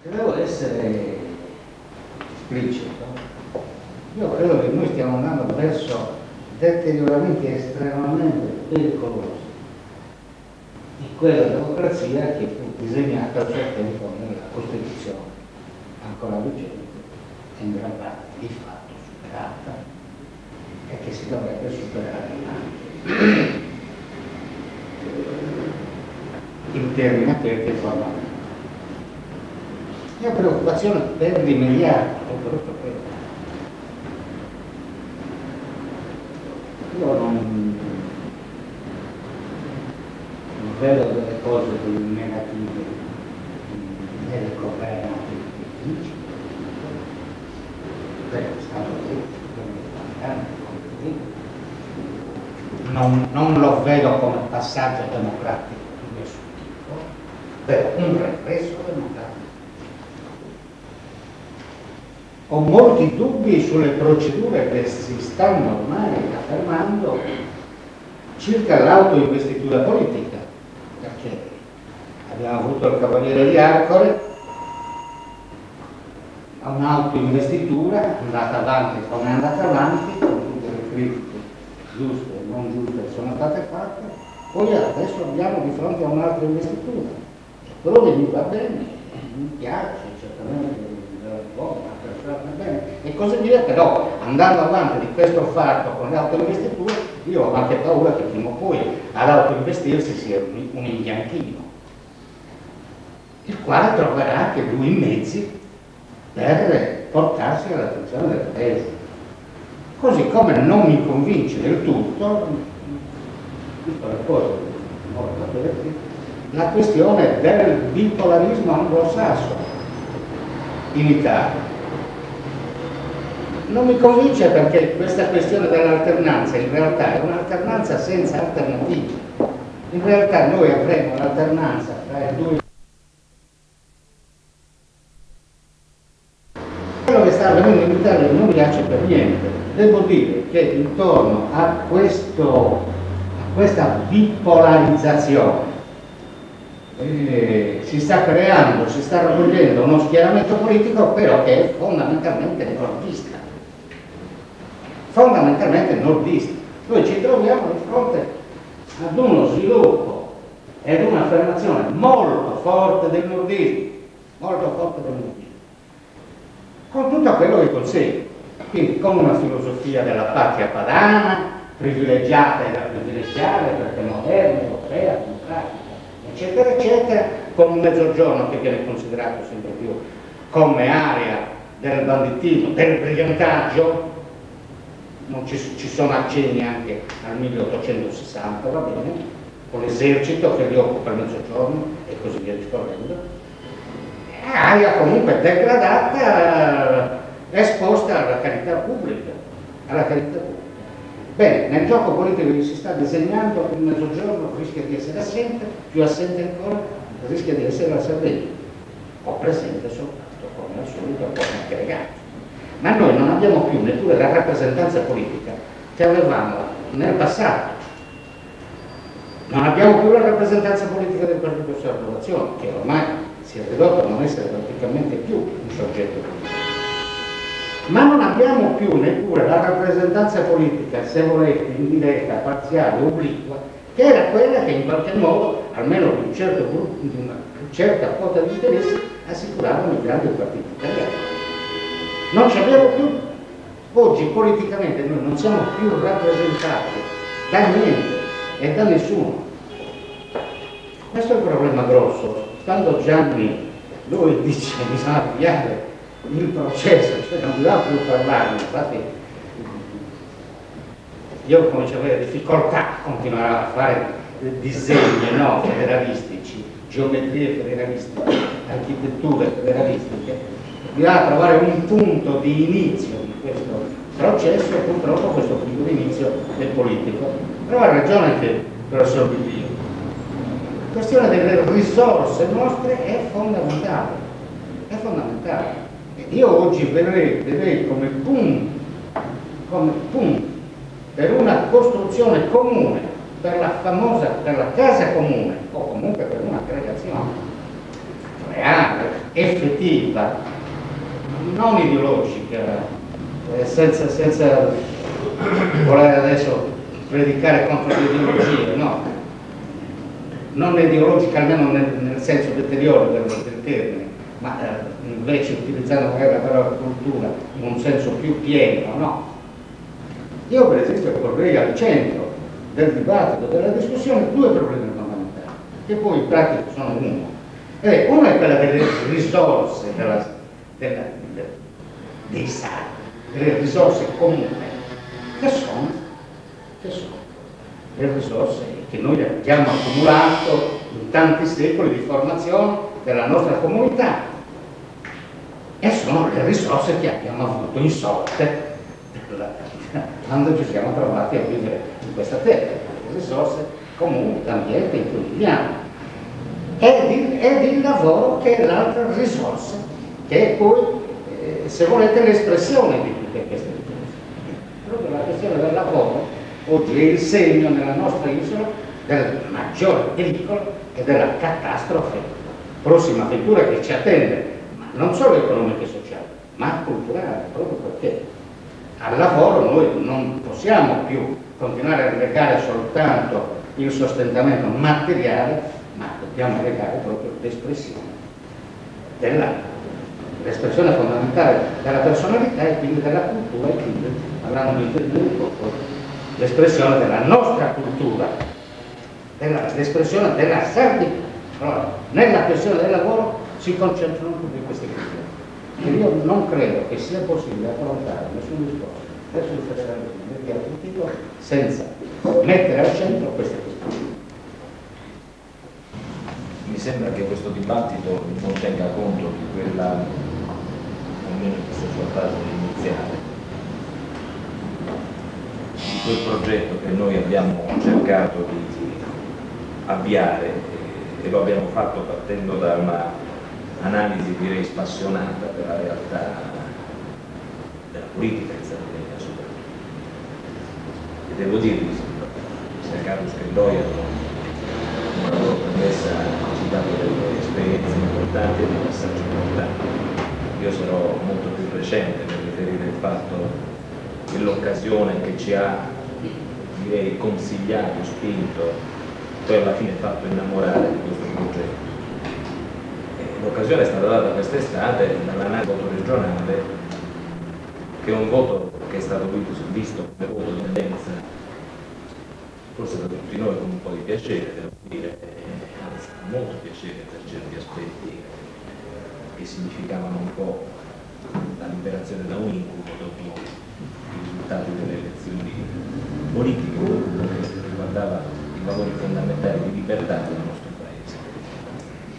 Se devo essere esplicito, io credo che noi stiamo andando verso deterioramenti estremamente pericolosi di quella democrazia che fu disegnata al suo tempo nella Costituzione, ancora vigente e in gran parte di fatto superata e che si dovrebbe superare anche in termini aperti e formali. La mia preoccupazione per l'immediato è proprio quella. Io non vedo delle cose negative nel governo che dice, non lo vedo come passaggio democratico di nessun tipo, vedo un regresso democratico. Ho molti dubbi sulle procedure che si stanno ormai affermando circa l'autoinvestitura politica, perché abbiamo avuto il Cavaliere di Arcore, un'autoinvestitura andata avanti come è andata avanti, con tutte le critiche giuste e non giuste che sono state fatte, poi adesso abbiamo di fronte a un'altra investitura. Quello che mi va bene, mi piace, certamente bene, e così via, però andando avanti di questo fatto con le autoinvestiture, io ho anche paura che prima o poi ad autoinvestirsi sia un imbianchino, il quale troverà anche lui i mezzi per portarsi all'attenzione del paese. Così come non mi convince del tutto, tutte le cose molto aperti, la questione del bipolarismo anglosassone in Italia. Non mi convince perché questa questione dell'alternanza in realtà è un'alternanza senza alternative. In realtà noi avremo un'alternanza tra i due. Quello che sta avvenendo in Italia non mi piace per niente. Devo dire che intorno a questa bipolarizzazione si sta creando, si sta raccogliendo uno schieramento politico però che è fondamentalmente nordista. Fondamentalmente nordista. Noi ci troviamo di fronte ad uno sviluppo ed un'affermazione molto forte del nordismo, con tutto quello che consegue, quindi con una filosofia della patria padana, privilegiata e da privilegiare perché moderna, europea, democratica, eccetera, eccetera, con un mezzogiorno che viene considerato sempre più come area del banditismo, del brigantaggio. Non ci sono accenni anche al 1860, va bene, con l'esercito che rioccupa il mezzogiorno e così via discorrendo. Area comunque degradata, esposta alla carità pubblica. Bene, nel gioco politico che si sta disegnando il mezzogiorno rischia di essere assente, più assente ancora rischia di essere la Sardegna, o presente soltanto come al solito, come aggregato. Ma noi non abbiamo più neppure la rappresentanza politica che avevamo nel passato. Non abbiamo più la rappresentanza politica del Partito Sardo d'Azione, che ormai si è ridotto a non essere praticamente più un soggetto politico. Ma non abbiamo più neppure la rappresentanza politica, se volete, indiretta, parziale, obliqua, che era quella che in qualche modo, almeno di una certa quota di interessi, assicuravano i grandi partiti italiani. Non ci abbiamo più. Oggi politicamente noi non siamo più rappresentati da niente e da nessuno. Questo è il problema grosso. Quando Gianni lui dice che bisogna avviare il processo, cioè non bisogna più parlarne, infatti io comincio ad avere difficoltà a continuare a fare disegni federalistici, geometrie federalistiche, architetture federalistiche. Bisogna trovare un punto di inizio di questo processo e purtroppo questo punto di inizio è politico. Però ha ragione anche il professor Biglio. La questione delle risorse nostre è fondamentale. È fondamentale. Io oggi vedrei come punto per una costruzione comune, per la casa comune o comunque per un'aggregazione reale effettiva, non ideologica, senza voler adesso predicare contro le ideologie, no, non ideologica almeno nel senso deteriore del termine, ma invece utilizzando magari la parola cultura in un senso più pieno, no? Io per esempio porrei al centro del dibattito, della discussione, due problemi fondamentali, che poi in pratica sono uno. Uno è quella delle risorse dei Stati, delle risorse comuni, che sono le risorse che noi abbiamo accumulato in tanti secoli di formazione della nostra comunità, e sono le risorse che abbiamo avuto in sorte quando ci siamo trovati a vivere in questa terra, le risorse comuni, l'ambiente in cui viviamo, ed il lavoro, che è l'altra risorsa, che è poi, se volete, l'espressione di tutte queste risorse. Proprio la questione del lavoro oggi è il segno nella nostra isola del maggior pericolo e della catastrofe, prossima avventura che ci attende, ma non solo economica e sociale, ma culturale, proprio perché al lavoro noi non possiamo più continuare a legare soltanto il sostentamento materiale, ma dobbiamo legare proprio l'espressione fondamentale della personalità e quindi della cultura, e quindi, parlando di l'espressione della nostra cultura, l'espressione della Sardegna. Allora, nella questione del lavoro si concentrano tutte queste questioni. E io non credo che sia possibile affrontare nessun discorso verso il federalismo di altro tipo senza mettere al centro queste questioni. Mi sembra che questo dibattito non tenga conto di quella, almeno in questa sua fase iniziale, di quel progetto che noi abbiamo cercato di avviare, e lo abbiamo fatto partendo da una analisi, direi, spassionata della realtà della politica in Sardegna soprattutto. E devo dirvi, sia Carlo Scandoia, una loro promessa, ha citato delle esperienze importanti e dei passaggi importanti. Io sarò molto più recente nel riferire il fatto che l'occasione che ci ha, direi, consigliato, spinto, poi alla fine fatto innamorare di questo progetto. L'occasione è stata data quest'estate dall'analisi voto regionale, che è un voto che è stato visto come voto di tendenza, forse da tutti noi con un po' di piacere, devo dire, anzi molto piacere per certi aspetti, che significavano un po' la liberazione da un incubo dopo i risultati delle elezioni politiche, che riguardava i valori fondamentali di libertà del nostro Paese.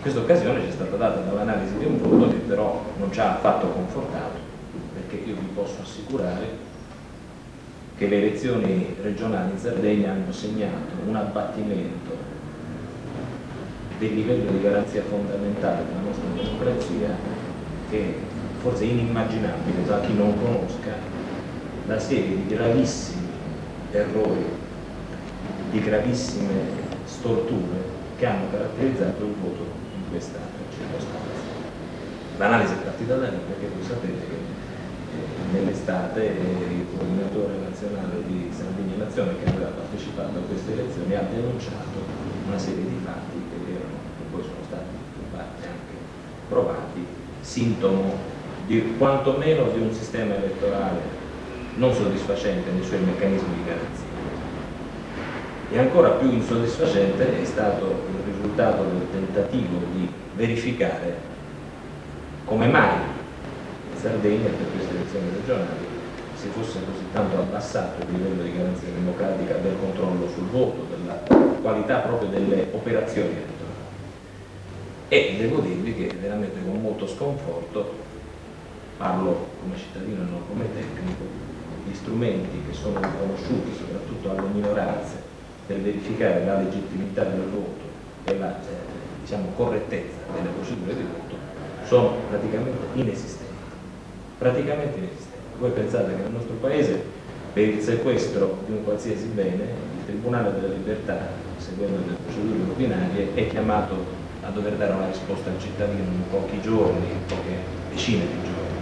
Questa occasione ci è stata data dall'analisi di un voto che però non ci ha affatto confortato, perché io vi posso assicurare che le elezioni regionali in Sardegna hanno segnato un abbattimento del livello di garanzia fondamentale della nostra democrazia, che forse è inimmaginabile da chi non conosca la serie di gravissimi errori, di gravissime storture che hanno caratterizzato il voto in questa circostanza. L'analisi è partita da lì, perché voi sapete che nell'estate il coordinatore nazionale di Sardegna Nazione, che aveva partecipato a queste elezioni, ha denunciato una serie di fatti che poi sono stati in parte anche provati, sintomo quantomeno di un sistema elettorale non soddisfacente nei suoi meccanismi di garanzia. E ancora più insoddisfacente è stato il risultato del tentativo di verificare come mai in Sardegna per queste elezioni regionali si fosse così tanto abbassato il livello di garanzia democratica del controllo sul voto, della qualità proprio delle operazioni elettorali. E devo dirvi che veramente con molto sconforto, parlo come cittadino e non come tecnico, gli strumenti che sono riconosciuti soprattutto alle minoranze per verificare la legittimità del voto e la diciamo, correttezza delle procedure di voto sono praticamente inesistenti. Voi pensate che nel nostro paese per il sequestro di un qualsiasi bene il Tribunale della Libertà, seguendo le procedure ordinarie, è chiamato a a dover dare una risposta al cittadino in pochi giorni, in poche decine di giorni,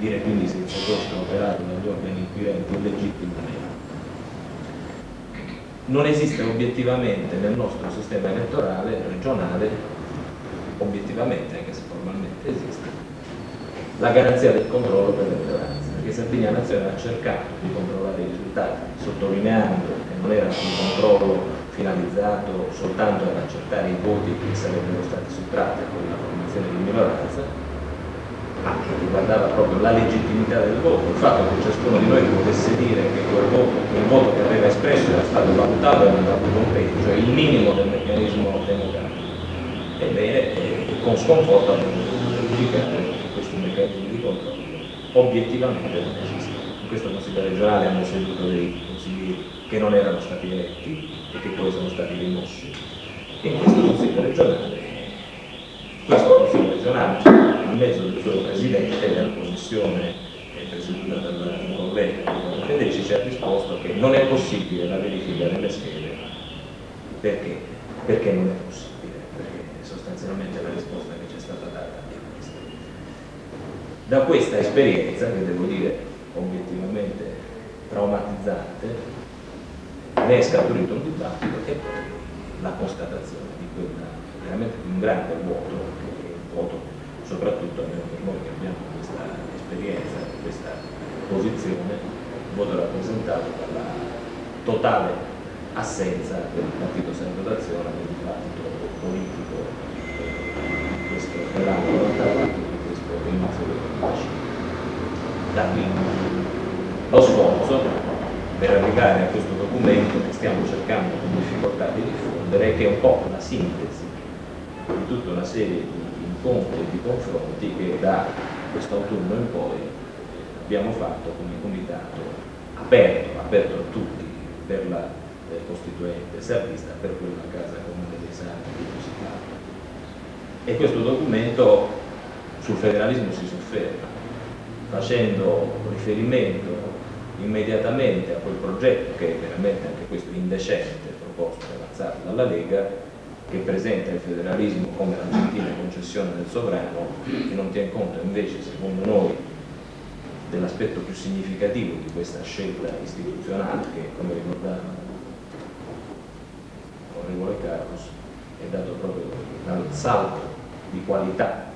dire quindi se il sequestro operato dagli organi inquirenti è legittimo o meno. Non esiste obiettivamente nel nostro sistema elettorale regionale, obiettivamente, anche se formalmente esiste, la garanzia del controllo per l'elettoranza, perché Sardegna Nazionale ha cercato di controllare i risultati, sottolineando che non era un controllo finalizzato soltanto ad accertare i voti che sarebbero stati sottratti con la formazione di minoranza, ma che riguardava proprio la legittimità del voto, il fatto che ciascuno di noi potesse dire che il voto che aveva espresso era stato valutato e andato compreso, cioè il minimo del meccanismo democratico. Ebbene, con sconforto abbiamo verificato che questi meccanismi di controllo obiettivamente non esistono. In questo Consiglio regionale hanno seduto dei consiglieri che non erano stati eletti e che poi sono stati rimossi. E in questo Consiglio regionale, in mezzo del suo presidente della commissione presieduta dal collega Federici, ci ha risposto che non è possibile la verifica delle schede perché non è possibile, perché sostanzialmente la risposta che ci è stata data è questa. Da questa esperienza, che devo dire obiettivamente traumatizzante, ne è scaturito un dibattito e poi la constatazione di quella veramente di un grande vuoto, che è un vuoto soprattutto almeno per noi che abbiamo questa esperienza, questa posizione, un vuoto rappresentato dalla totale assenza del Partito Sardo d'Azione del dibattito politico dell'anno 94 di questo inizio del 2005. Da qui lo sforzo per arrivare a questo documento che stiamo cercando con difficoltà di diffondere, che è un po' la sintesi di tutta una serie di incontri e di confronti che da quest'autunno in poi abbiamo fatto come comitato aperto a tutti per la costituente sardista, per quella Casa Comune dei Sardi di Positano. E questo documento sul federalismo si sofferma, facendo riferimento immediatamente a quel progetto che è veramente anche questo indecente, proposto e avanzato dalla Lega, che presenta il federalismo come la gentile concessione del sovrano e non tiene conto invece, secondo noi, dell'aspetto più significativo di questa scelta istituzionale che, come ricordava l'onorevole Carlos, è dato proprio dal salto di qualità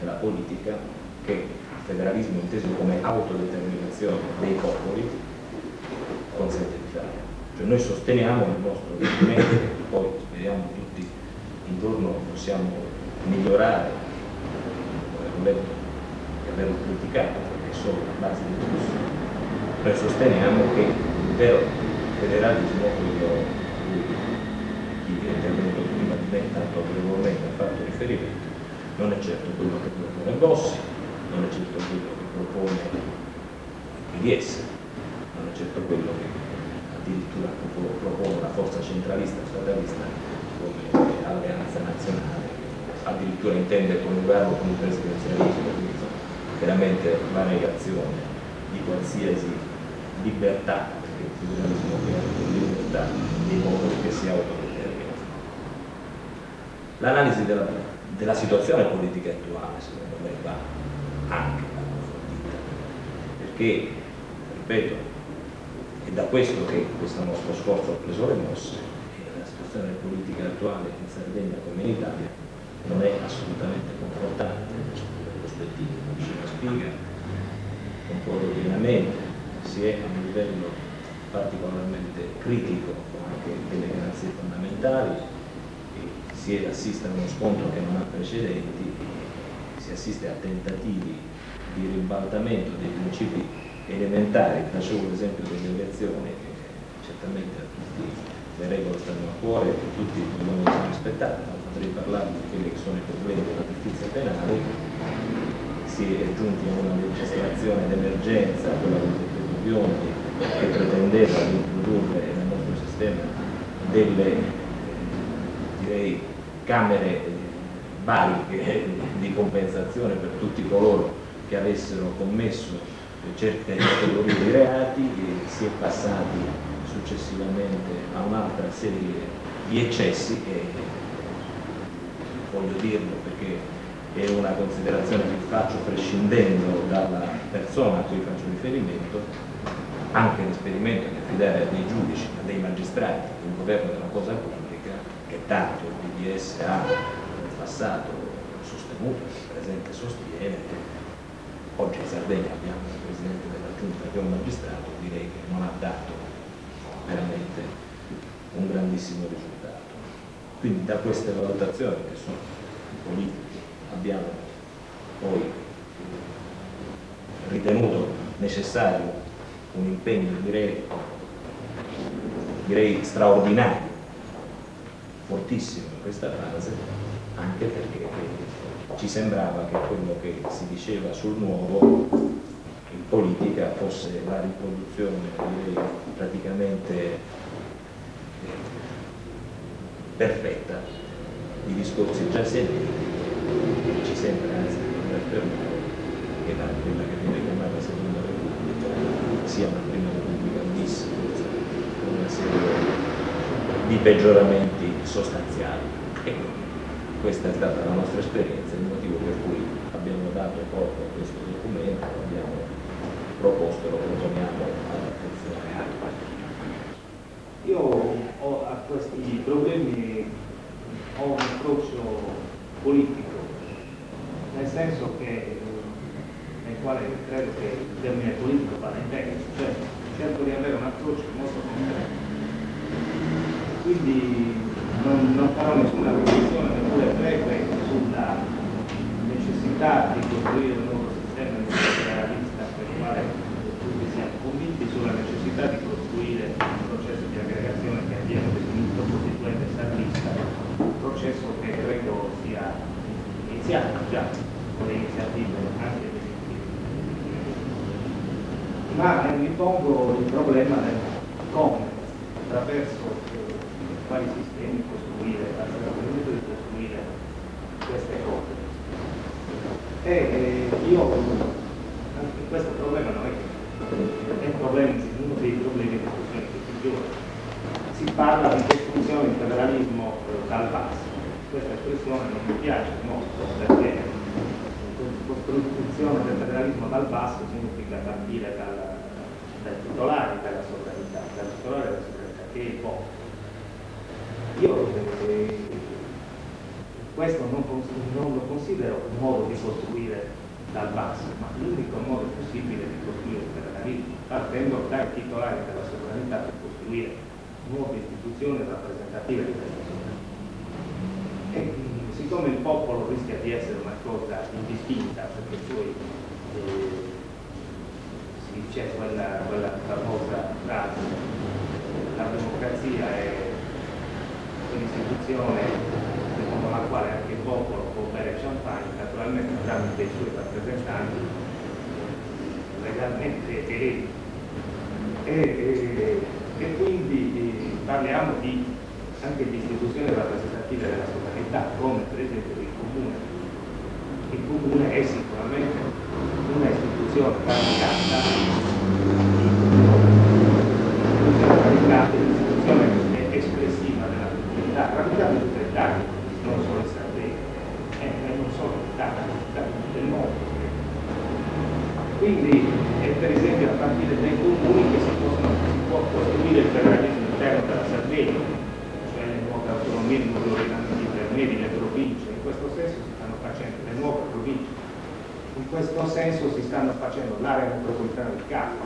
della politica che il federalismo inteso come autodeterminazione dei popoli consente di fare. Cioè noi sosteniamo il nostro documento, che poi speriamo tutti intorno possiamo migliorare, ho letto e averlo criticato perché è solo la base di discussione. Noi sosteniamo che il vero federalismo, quello chi è intervenuto prima di me tanto autorevolmente ha fatto riferimento, non è certo quello che propone Bossi, non è certo quello che propone il PDS, non è certo quello che addirittura propone la forza centralista statalista come Alleanza Nazionale, addirittura intende coniugarlo con il presidenzialismo, quindi veramente la negazione di qualsiasi libertà, perché il federalismo è la libertà dei popoli che si autodeterminano. L'analisi della situazione politica attuale, secondo me, va anche approfondita, perché, ripeto, è da questo che questo nostro sforzo ha preso le mosse, e la situazione politica attuale in Sardegna come in Italia non è assolutamente confortante nelle prospettive. Vicino Spiga, concordo pienamente, si è a un livello particolarmente critico anche delle garanzie fondamentali, e si assiste a uno scontro che non ha precedenti, si assiste a tentativi di ribaltamento dei principi elementari. Facevo l'esempio delle elezioni, che certamente a tutti le regole stanno a cuore e tutti devono essere rispettate, ma potrei parlare di quelli che sono i problemi della giustizia penale. Si è giunti a una legislazione d'emergenza, quella del decreto Biondi, che pretendeva di introdurre nel nostro sistema delle direi camere valiche di compensazione per tutti coloro che avessero commesso certe categorie di reati, e si è passati successivamente a un'altra serie di eccessi, e voglio dirlo perché è una considerazione che faccio prescindendo dalla persona a cui faccio riferimento, anche l'esperimento di affidare a dei giudici, a dei magistrati, il governo della cosa pubblica, che tanto il PDS ha in passato sostenuto, il presente sostiene. Oggi in Sardegna abbiamo il Presidente della Giunta che è un magistrato, direi che non ha dato veramente un grandissimo risultato. Quindi da queste valutazioni che sono politiche abbiamo poi ritenuto necessario un impegno direi straordinario, fortissimo in questa fase, anche perché ci sembrava che quello che si diceva sul nuovo in politica fosse la riproduzione, direi, praticamente perfetta di discorsi già sentiti. Ci sembra anzi di poter affermare che quella che viene chiamata Seconda Repubblica sia una Prima Repubblica bis, con una serie di peggioramenti sostanziali. E quindi questa è stata la nostra esperienza, il motivo per cui abbiamo dato corpo a questo documento, abbiamo proposto, lo proponiamo all'attenzione. Io ho a questi problemi un approccio politico, nel senso che nel quale credo che il termine politico vada inteso, cioè cerco di avere un approccio molto concreto. Quindi non farò nessuna riflessione neppure breve sulla necessità di costruire un nuovo sistema di federalista per il quale tutti siamo convinti, sulla necessità di costruire un processo di aggregazione che abbiamo definito costituente sarlista, un processo che credo sia iniziato già con le iniziative anche definitive. Ma mi pongo il problema del come, attraverso quali sistemi costruire, attraverso di costruire queste cose. E io, anche questo problema non è un problema, uno dei problemi di discussione di questi giorni. Si parla di costruzione del federalismo dal basso. Questa espressione non mi piace molto perché costruzione del federalismo dal basso significa partire dai titolari della sovranità, che è il popolo. Io questo non lo considero un modo di costruire dal basso, ma l'unico modo possibile di costruire il federalismo, partendo dai titolari della sovranità per costruire nuove istituzioni rappresentative di questa sovranità. E siccome il popolo rischia di essere una cosa indistinta, perché poi c'è quella famosa frase, la democrazia è un'istituzione secondo la quale anche il popolo può bere champagne, naturalmente tramite i suoi rappresentanti legalmente eletti. E quindi parliamo anche di istituzioni rappresentative della sovranità, come per esempio il comune. Il comune è sicuramente una istituzione radicata, un'istituzione espressiva della comunità, radicata in tutta l'Italia, non solo in Sardegna, e non solo in Italia, in tutto il mondo. Quindi per esempio a partire dai comuni che si può costruire il federalismo interno della Sardegna, cioè le nuove autonomie, i nuovi ordinamenti intermedi, le province. In questo senso si stanno facendo le nuove province, in questo senso si stanno facendo l'area metropolitana del Capo,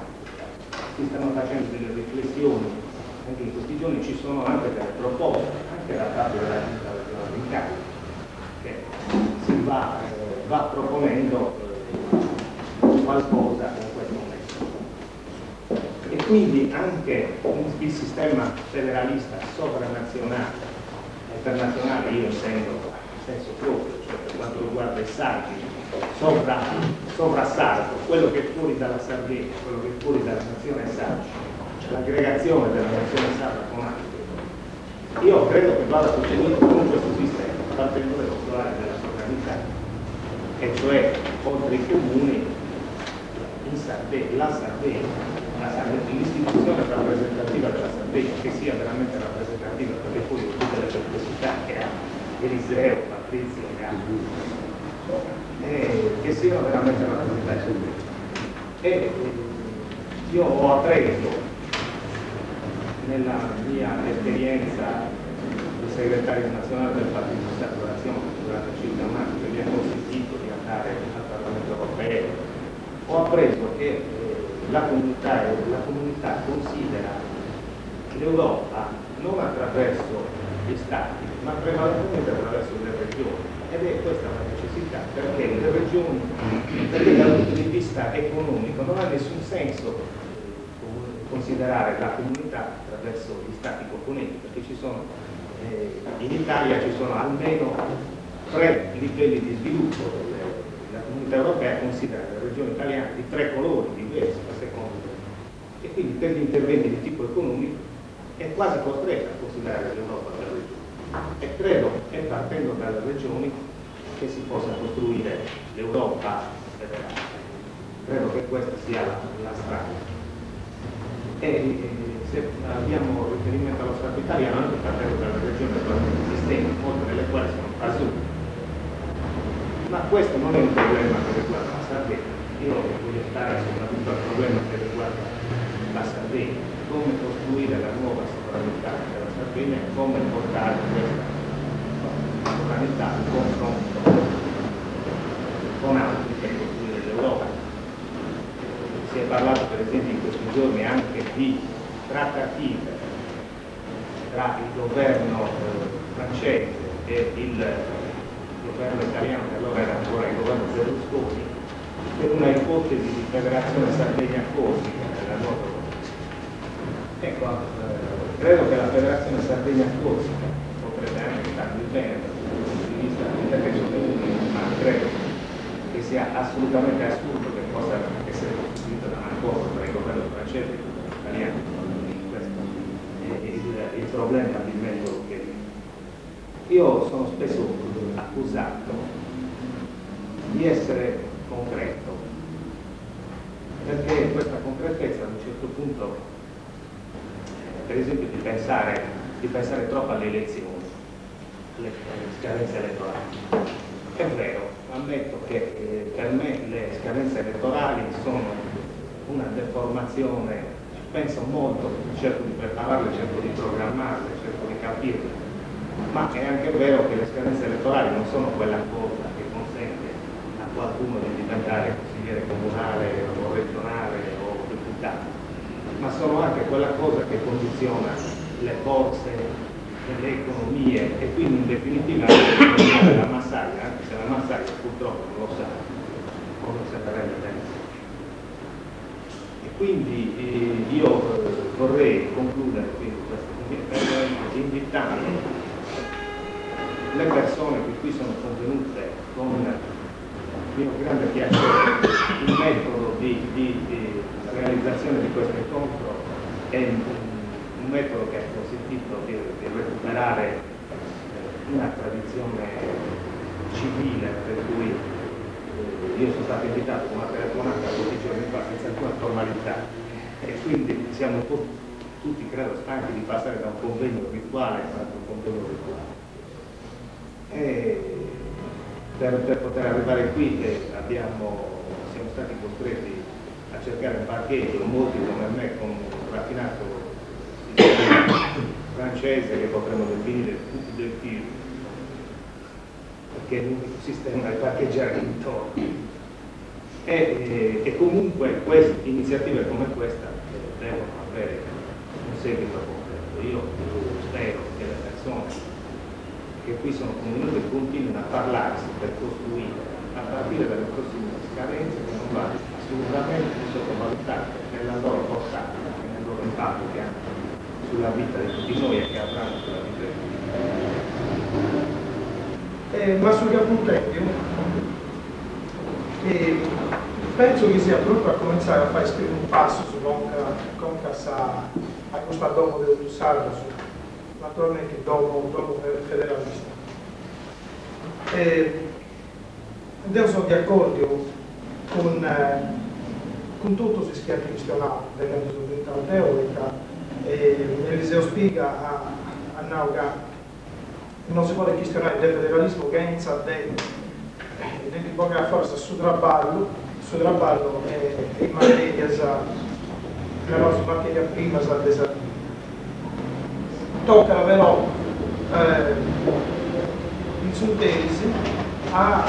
si stanno facendo delle riflessioni, anche in questi giorni ci sono anche delle proposte, anche da parte della Giunta regionale del Capo, che si va proponendo qualcosa in questo momento. E quindi anche il sistema federalista sovranazionale, internazionale, io intendo in senso proprio, cioè per quanto riguarda i saggi, sovrassalto, quello che è fuori dalla Sardegna, quello che è fuori dalla nazione saggi, cioè l'aggregazione della nazione sarda con altri. Io credo che vada succedendo con questo sistema, partendo dai titolari della sovranità, e cioè oltre i comuni in Sardegna, l'istituzione rappresentativa della Sardegna, che sia veramente rappresentativa, perché poi tutte le perplessità che ha Eliseo attenzione che siano veramente rappresentanti. E io ho appreso nella mia esperienza di segretario nazionale del Partito Stato dell'Azione durante circa un anno che mi ha consentito di andare al Parlamento europeo, ho appreso che la comunità considera l'Europa non attraverso gli Stati, ma prevalentemente attraverso le regioni. Ed è questa la necessità, perché le regioni, perché dal punto di vista economico non ha nessun senso considerare la comunità attraverso gli Stati componenti, perché ci sono, in Italia ci sono almeno 3 livelli di sviluppo. La comunità europea considera le regioni italiane di 3 colori diversi a seconda, e quindi per gli interventi di tipo economico è quasi costretta a considerare l'Europa per regioni. E credo che partendo dalle regioni che si possa costruire l'Europa federale. Credo che questa sia la strada. E se abbiamo riferimento allo Stato italiano, anche partendo dalle regioni attualmente esistenti, molte delle quali sono assunte. Ma questo non è un problema che riguarda la Sardegna. Io voglio stare soprattutto al problema che riguarda la Sardegna, come costruire la nuova sovranità della Sardegna e come portare questa sovranità in confronto con altri per costruire l'Europa. Si è parlato per esempio in questi giorni anche di trattative tra il governo francese e il governo italiano, che allora era ancora il governo Berlusconi, per una ipotesi di federazione Sardegna-Corsica nella nuova. Ecco, credo che la federazione Sardegna-Corsica potrebbe anche starmi bene dal punto di vista dell'intervento, ma credo che sia assolutamente assurdo che possa essere costituita da un accordo tra il governo francese e il governo italiano. Questo è il problema di metodo che io sono spesso accusato di essere concreto, perché questa concretezza ad un certo punto, per esempio di pensare troppo alle elezioni, alle scadenze elettorali. È vero, ammetto che per me le scadenze elettorali sono una deformazione, penso molto, cerco di prepararle, cerco di programmarle, cerco di capirle, ma è anche vero che le scadenze elettorali non sono quella cosa che consente a qualcuno di diventare consigliere comunale o regionale o deputato, ma sono anche quella cosa che condiziona le forze, le economie e quindi in definitiva anche la massaia, anche se la massaia purtroppo non lo sa, come se ne rende tempo. E quindi io vorrei concludere quindi questo intervento invitando le persone che qui sono convenute con mio grande piacere. Il metodo di realizzazione di questo incontro è un metodo che ha consentito di recuperare una tradizione civile, per cui io sono stato invitato con una telefonata 12 giorni fa senza alcuna formalità, e quindi siamo tutti credo stanchi di passare da un convegno virtuale a un convegno virtuale. E per poter arrivare qui siamo stati costretti a cercare un parcheggio, molti come me con un raffinato francese che potremmo definire tutti del film, perché l'unico sistema è parcheggiare intorno. E comunque iniziative come questa devono avere un seguito concreto. Io spero che le persone che qui sono convenute continuino a parlarsi per costruire a partire dalle prossime scadenze, che non vanno assolutamente sottovalutate nella loro portata e nel loro impatto che hanno sulla vita di tutti noi e che avranno sulla vita di tutti. Ma sul punteggio penso che sia proprio a cominciare a fare un passo su Conca a questo domo del Sardo, naturalmente domo federalista. Io sono d'accordo con tutto si schiatti questionato della disabilità teorica. Eliseo spiega a Nauga non si può questionare del federalismo che inizia dell'ipografia forza su traballo in materia la nostra materia prima tocca però in sintesi a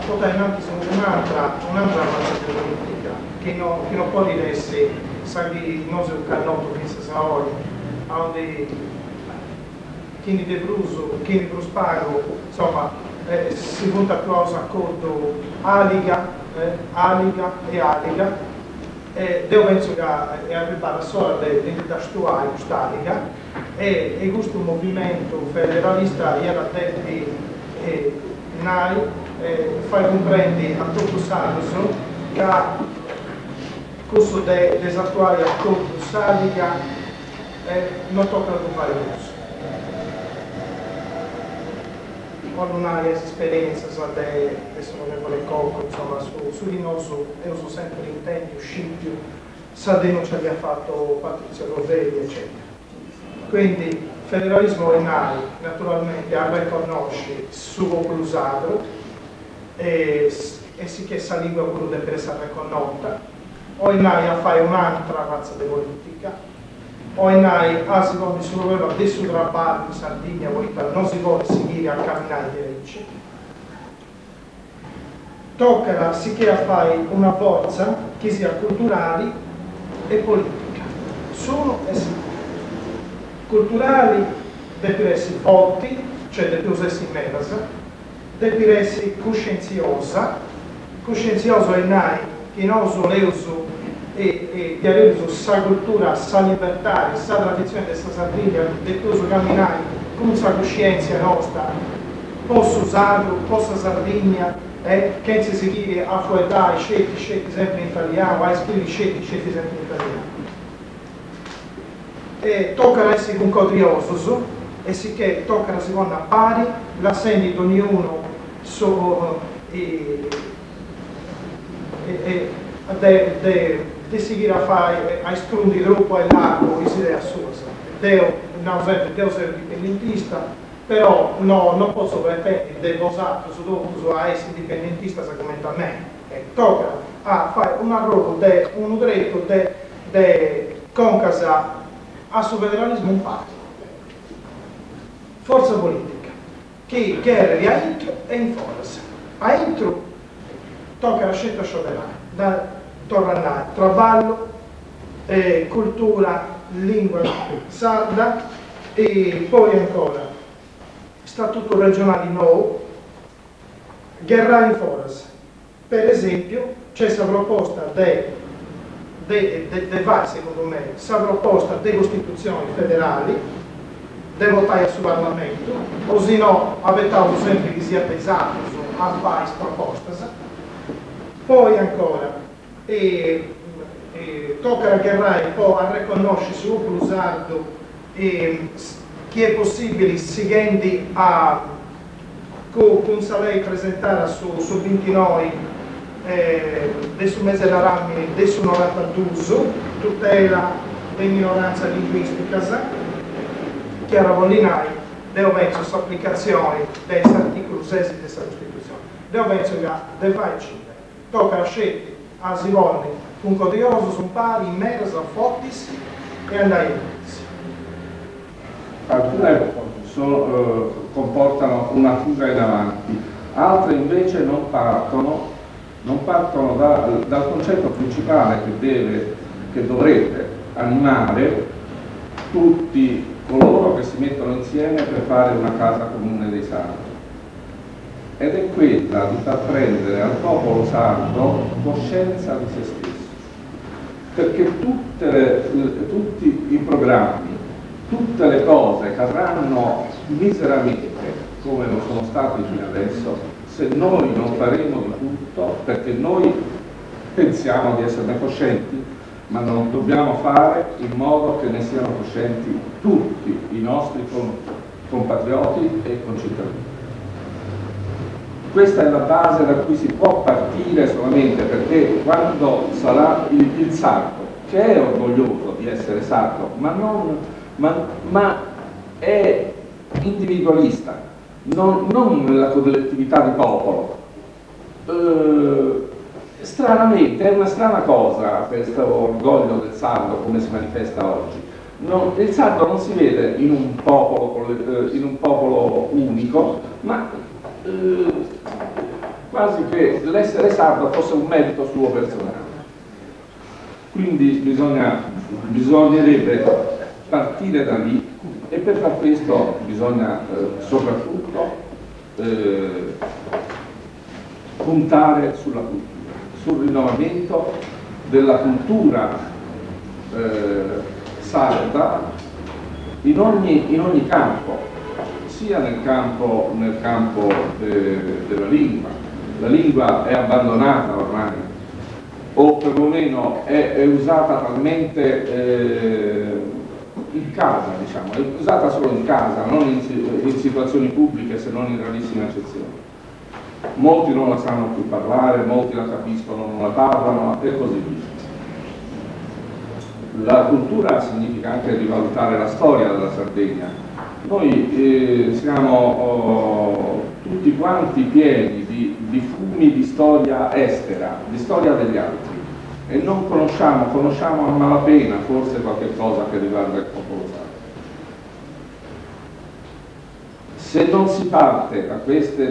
portare in avanti un'altra avanzata politica che non può essere saghi non un cannotto che si sa oggi onde chi di Bruso, chi di Bruspago, insomma si punta più a un accordo aliga devo penso che è arrivata solo dell'identità stuale stalica e questo movimento federalista era detto NAI fa comprendere a tutto Sanso che questo degli attuali accordi stalica non tocca fare uso. Quando non hai esperienza adesso non ne vuole cocco, insomma, su di noi io sono sempre intento, scipio, sa denuncia che ha fatto Patrizio Rovelli, eccetera. Quindi federalismo è NAI, naturalmente a riconoscere il suo popolo usato e si che sa lingua quello deve essere riconosciuta, o NAI a fare un'altra razza di politica, o NAI si vuole solo adesso trabalho in Sardegna, non si vuole seguire a camminare diretto. Tocca si che a fare una forza che sia culturale e politica. Sono e sì. Culturali deve essere forti, cioè deve essere immersa, deve essere coscienziosa è NAI che non uso le uso e di avere questa cultura, questa libertà, questa tradizione di questa Sardegna, di poter camminare con questa coscienza nostra, posso usarlo, posso Sardegna, che si seguire a fuori scetti sempre in italiano, a scrivere scetti sempre in italiano. E tocca essere concordioso, e sicché tocca la seconda pari, la senti di ognuno di seguire a fare a strundi gruppo e largo e si deve assursa. Devo essere dipendentista, però non posso ripetere, devo usare a essere dipendentista come a me. Tocca a fare un diritto di concasa a suo federalismo un patto. Forza politica, che guerra a intro e in forza. A intro tocca la scelta sovrana. Tornare, traballo, cultura, lingua sarda e poi ancora statuto regionale nuovo, guerra in forza. Per esempio c'è questa proposta secondo me, questa proposta di costituzioni federali, di votare sul Parlamento, o se no avete sempre che sia pesato a fare proposte. Poi ancora tocca a guerrare poi a riconoscere il suo usardo che è possibile seguendo a con lei presentare su 29 del mese da Rammi del 92 tutela della minoranza linguistica che era vollinai devo mettere su applicazione dell'articolo 6 di questa Costituzione devo mettere che deve fare tocca a scegliere a Sivone, un codioso, sono pari, immersa, fortis e andare in alcune comportano una fuga in avanti, altre invece non partono dal concetto principale che dovrebbe animare tutti coloro che si mettono insieme per fare una casa comune dei sardi. Ed è quella di far prendere al popolo sardo coscienza di se stesso, perché tutti i programmi, tutte le cose che avranno miseramente come lo sono stati fino adesso, se noi non faremo di tutto, perché noi pensiamo di esserne coscienti, ma non dobbiamo fare in modo che ne siano coscienti tutti i nostri compatrioti e concittadini. Questa è la base da cui si può partire solamente, perché quando sarà il sardo, che è orgoglioso di essere sardo, ma è individualista, non nella collettività di popolo. Stranamente, è una strana cosa questo orgoglio del sardo come si manifesta oggi. Il sardo non si vede in un popolo unico, ma quasi che l'essere sardo fosse un merito suo personale. Quindi bisognerebbe partire da lì, e per far questo bisogna soprattutto puntare sulla cultura, sul rinnovamento della cultura sarda in ogni campo, sia nel campo della lingua. La lingua è abbandonata ormai, o perlomeno è usata talmente in casa, diciamo, è usata solo in casa, non in situazioni pubbliche, se non in rarissime eccezioni. Molti non la sanno più parlare, molti la capiscono, non la parlano e così via. La cultura significa anche rivalutare la storia della Sardegna. Noi siamo tutti quanti pieni di fumi di storia estera, di storia degli altri, e non conosciamo a malapena forse qualche cosa che riguarda il popolo sardo. Se non si parte da queste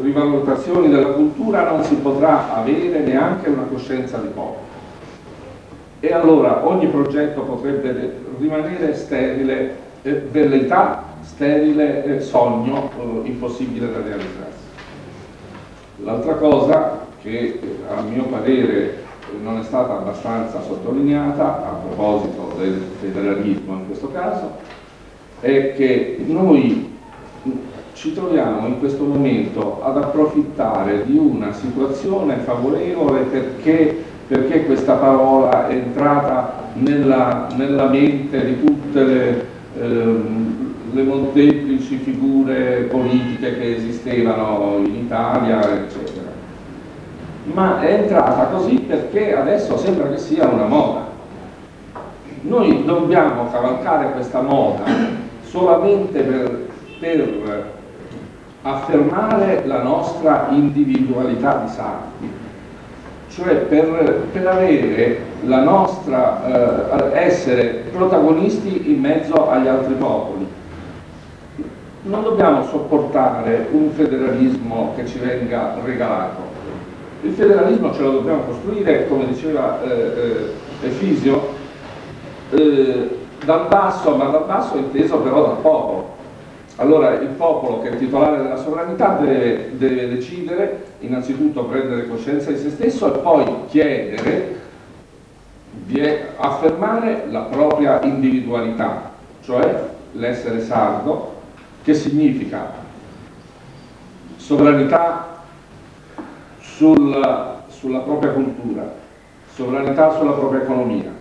rivalutazioni della cultura non si potrà avere neanche una coscienza di popolo. E allora ogni progetto potrebbe rimanere sterile velleità, sterile sogno impossibile da realizzarsi. L'altra cosa che a mio parere non è stata abbastanza sottolineata a proposito del federalismo in questo caso è che noi ci troviamo in questo momento ad approfittare di una situazione favorevole perché questa parola è entrata nella mente di tutte le molteplici figure politiche che esistevano in Italia, eccetera. Ma è entrata così perché adesso sembra che sia una moda. Noi dobbiamo cavalcare questa moda solamente per affermare la nostra individualità di sardi, cioè per avere la nostra essere protagonisti in mezzo agli altri popoli. Non dobbiamo sopportare un federalismo che ci venga regalato. Il federalismo ce lo dobbiamo costruire, come diceva Efisio, dal basso, ma dal basso inteso però dal popolo. Allora il popolo, che è titolare della sovranità, deve decidere, innanzitutto prendere coscienza di se stesso e poi chiedere di affermare la propria individualità, cioè l'essere sardo, che significa sovranità sulla propria cultura, sovranità sulla propria economia,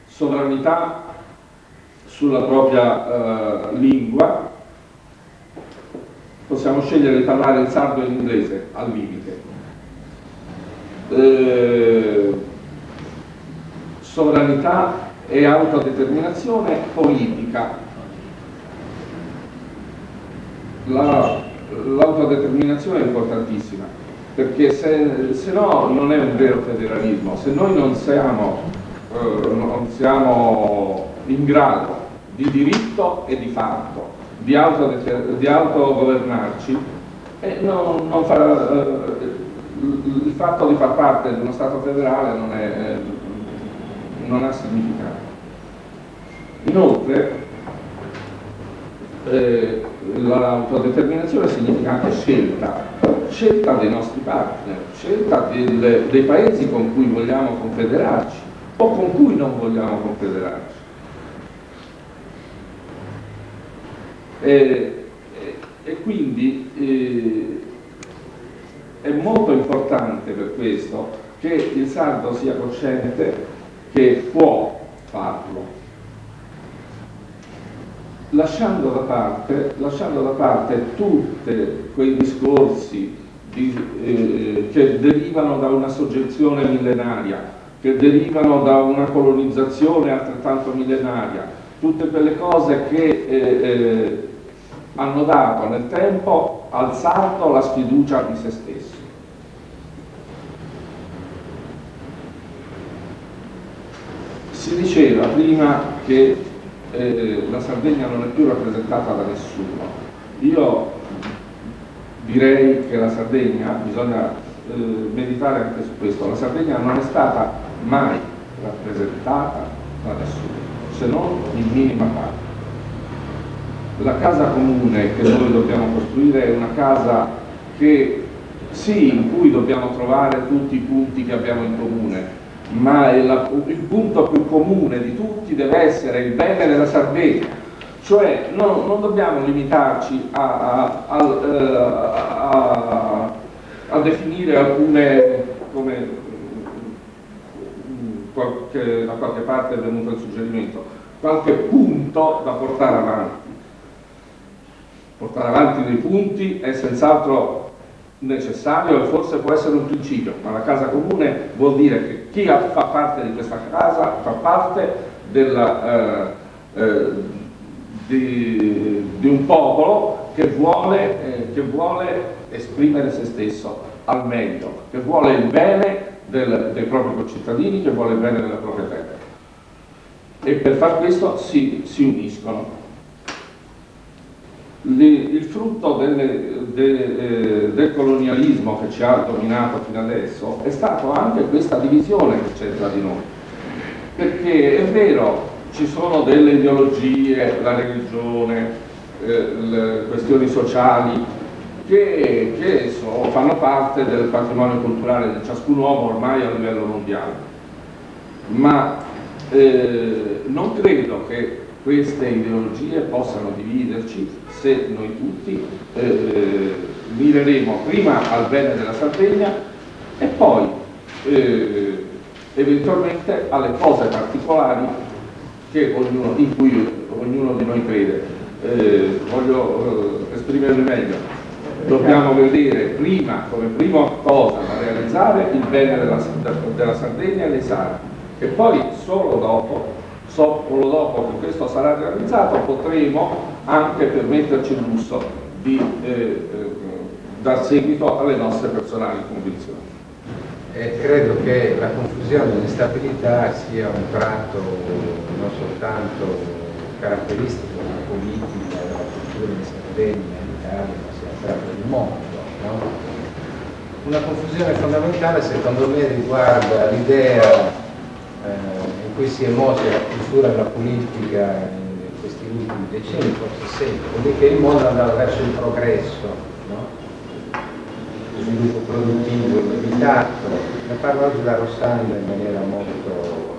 sovranità sulla propria lingua. Possiamo scegliere di parlare il sardo e l'inglese al limite. Sovranità e autodeterminazione politica. L'autodeterminazione è importantissima, perché se no non è un vero federalismo. Se noi non siamo in grado di diritto e di fatto di autogovernarci, il fatto di far parte di uno Stato federale non ha significato. Inoltre l'autodeterminazione significa anche scelta dei nostri partner, scelta dei paesi con cui vogliamo confederarci o con cui non vogliamo confederarci. E quindi è molto importante per questo che il sardo sia cosciente che può farlo, lasciando da parte tutti quei discorsi che derivano da una soggezione millenaria, che derivano da una colonizzazione altrettanto millenaria, tutte quelle cose che hanno dato nel tempo al sardo la sfiducia di se stessi. Si diceva prima che la Sardegna non è più rappresentata da nessuno. Io direi che la Sardegna, bisogna meditare anche su questo, la Sardegna non è stata mai rappresentata da nessuno, se non in minima parte. La casa comune che noi dobbiamo costruire è una casa che sì, in cui dobbiamo trovare tutti i punti che abbiamo in comune, ma il punto più comune di tutti deve essere il bene della Sardegna, cioè non dobbiamo limitarci a definire alcune, come da qualche parte è venuto il suggerimento, qualche punto da portare avanti. Portare avanti dei punti è senz'altro necessario e forse può essere un principio, ma la casa comune vuol dire che chi fa parte di questa casa fa parte di un popolo che vuole esprimere se stesso al meglio, che vuole il bene dei propri concittadini, che vuole il bene della propria terra. E per far questo si uniscono. Il frutto del colonialismo che ci ha dominato fino adesso è stato anche questa divisione che c'è tra di noi, perché è vero, ci sono delle ideologie, la religione, le questioni sociali che fanno parte del patrimonio culturale di ciascun uomo ormai a livello mondiale, ma non credo che queste ideologie possano dividerci se noi tutti mireremo prima al bene della Sardegna e poi eventualmente alle cose particolari in cui ognuno di noi crede. Voglio esprimermi meglio. Dobbiamo vedere prima, come prima cosa da realizzare, il bene della Sardegna e dei sardi, e poi solo dopo che questo sarà realizzato potremo anche permetterci il lusso di dar seguito alle nostre personali convinzioni. Credo che la confusione e l'instabilità sia un tratto non soltanto caratteristico della politica, della cultura in Sardegna, in Italia, ma sia un tratto del mondo, no? Una confusione fondamentale secondo me riguarda l'idea in cui si è mossa la cultura e la politica in questi ultimi decenni, forse secoli, che il mondo andava verso il progresso, no? Il sviluppo produttivo illimitato. Ne parlo oggi da Rossanda in maniera molto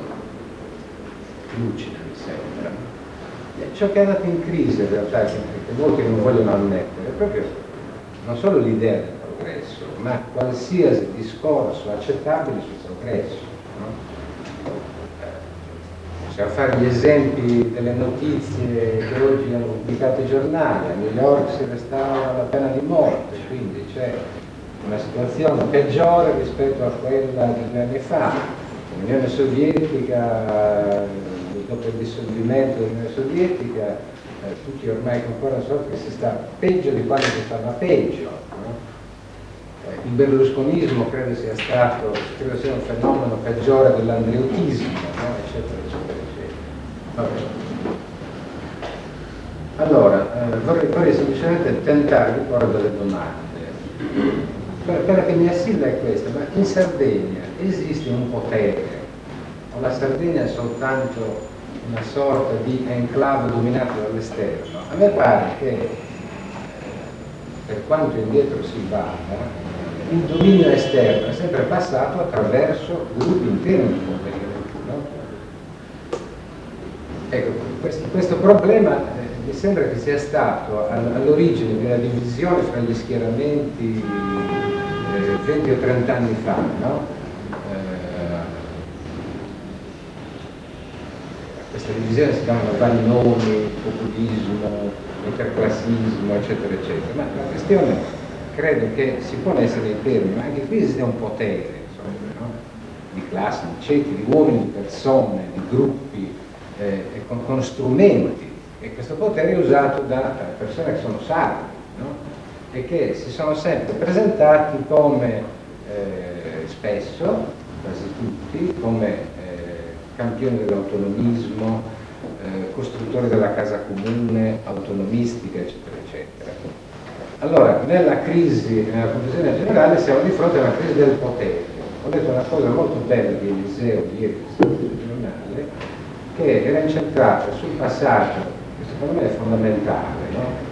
lucida, mi sembra. Ciò che è andato in crisi in realtà, che molti non vogliono ammettere, è proprio non solo l'idea del progresso, ma qualsiasi discorso accettabile sul progresso, no? Possiamo fare gli esempi delle notizie che oggi hanno pubblicato i giornali. A New York si restaura la pena di morte, quindi c'è una situazione peggiore rispetto a quella di 2 anni fa. L'Unione Sovietica, dopo il dissolvimento dell'Unione Sovietica, tutti ormai concordano che si sta peggio di quando si stava peggio, no? Il berlusconismo credo sia un fenomeno peggiore dell'andreotismo, no? Eccetera, eccetera, eccetera. Vabbè. Allora, vorrei semplicemente tentare di porre delle domande. Quella che mi assilla è questa: ma in Sardegna esiste un potere o la Sardegna è soltanto una sorta di enclave dominata dall'esterno? A me pare che, per quanto indietro si vada, il dominio esterno è sempre passato attraverso gruppi interni di potere, no? Ecco, questo problema mi sembra che sia stato all'origine di una divisione fra gli schieramenti 20 o 30 anni fa, no? Questa divisione si chiamano vari nomi: populismo, interclassismo, eccetera, eccetera. Ma la questione credo che si ponesse nei termini, ma anche qui esiste un potere, insomma, no? Di classi, di ceti, di uomini, di persone, di gruppi, con strumenti e questo potere è usato da persone che sono sardi, no? E che si sono sempre presentati come, spesso, quasi tutti, come campioni dell'autonomismo, costruttori della casa comune, autonomistica, eccetera, eccetera. Allora, nella confusione generale siamo di fronte a una crisi del potere. Ho detto una cosa molto bella di Eliseo ieri sul giornale, che era incentrata sul passaggio, che secondo me è fondamentale, no?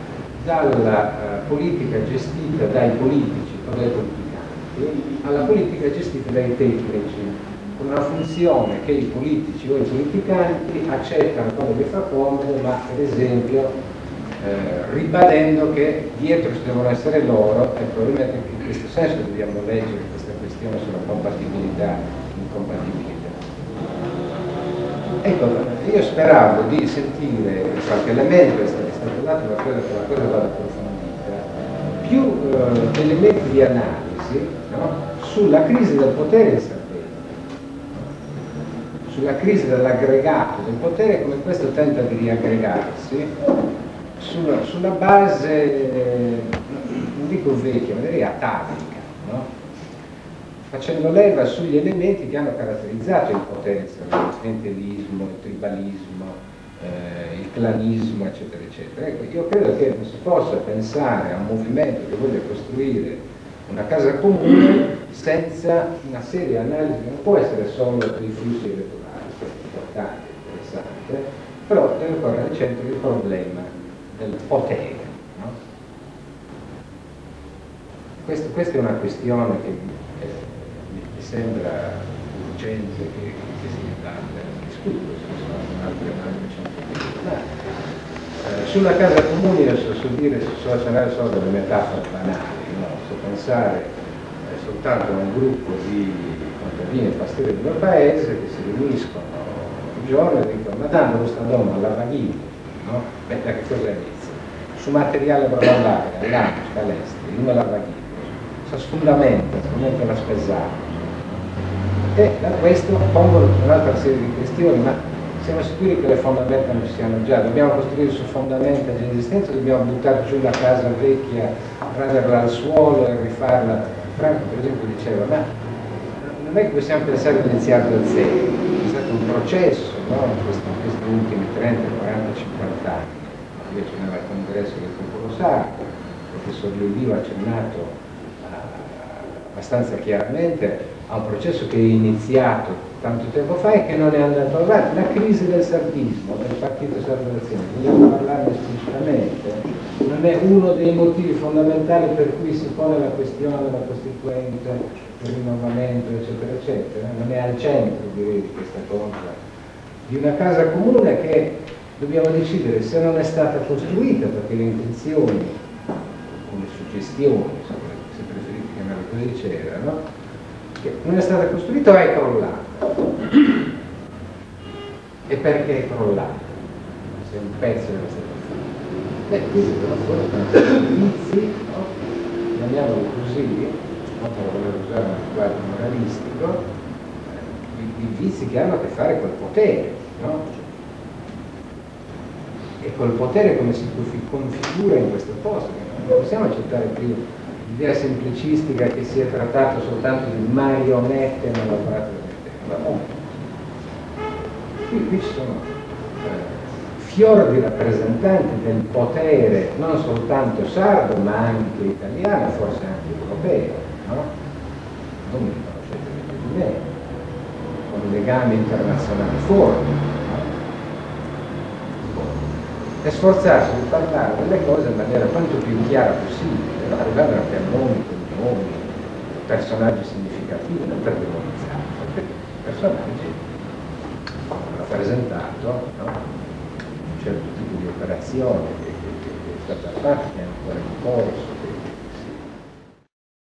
Dalla politica gestita dai politici o dai politicanti alla politica gestita dai tecnici, con una funzione che i politici o i politicanti accettano quando gli fa comodo, ma per esempio ribadendo che dietro ci devono essere loro, e probabilmente in questo senso dobbiamo leggere questa questione sulla compatibilità e incompatibilità. Ecco, io speravo di sentire qualche elemento, è stato dato, ma credo che la cosa vada approfondita, più elementi di analisi, no? Sulla crisi del potere in Sardegna, sulla crisi dell'aggregato del potere, come questo tenta di riaggregarsi sulla base, non dico vecchia, ma direi atavica, no? Facendo leva sugli elementi che hanno caratterizzato il potere, il clientelismo, il tribalismo, il clanismo, eccetera, eccetera. Ecco, io credo che non si possa pensare a un movimento che voglia costruire una casa comune senza una seria analisi, non può essere solo dei flussi elettorali, che è importante, interessante, però deve porre al centro il problema del potere. No? Questa è una questione che mi sembra urgente che sia data discutere, ci sono altre sulla casa comune io so dire, so accennare solo delle metafore banali, no? So pensare soltanto a un gruppo di contadini e pastieri del paese che si riuniscono un giorno e dicono: ma tanto questa donna alla vaghina, no? Beh, da che cosa inizia? Su materiale provallare, all'anno, scalestri, non alla vaghina, si sfondamenta la spesata. E da questo pongono un'altra serie di questioni, ma siamo sicuri che le fondamenta non ci siano già? Dobbiamo costruire su fondamenta già esistenti o dobbiamo buttare giù la casa vecchia, raderla al suolo e rifarla? Franco per esempio diceva: ma non è che possiamo pensare di iniziare da zero, è stato un processo, no? in questi ultimi 30, 40, 50 anni. Io c'era al congresso del popolo sardo, il professor Lulio ha accennato abbastanza chiaramente a un processo che è iniziato tanto tempo fa e che non è andato avanti, la crisi del sardismo, del partito sardo d'azione, vogliamo parlarne esplicitamente, non è uno dei motivi fondamentali per cui si pone la questione della costituente, del rinnovamento, eccetera, eccetera, non è al centro, direi, di questa cosa, di una casa comune che dobbiamo decidere se non è stata costruita, perché le intenzioni, o le suggestioni, se preferite chiamarle così, c'erano, non è stata costruita o è crollata? E perché è crollata? Se un pezzo era stato fatto. Beh, questi sono vizi, no? Chiamiamoli così, non per voler usare un linguaggio moralistico, i vizi che hanno a che fare col potere, no? E col potere come si configura in questo posto. Non possiamo accettare più l'idea semplicistica che si è trattato soltanto di marionette nell'apparato del potere. Qui ci sono fior di rappresentanti del potere non soltanto sardo ma anche italiano, forse anche europeo, no? Non mi conoscete meglio di me, con legami internazionali forti, no? E sforzarsi di parlare delle cose in maniera quanto più chiara possibile, no? Arrivando anche a nomi, cognomi, personaggi significativi, non per demonizzare, perché personaggi hanno rappresentato, no? Un certo tipo di operazione che è stata fatta, che è ancora in corso,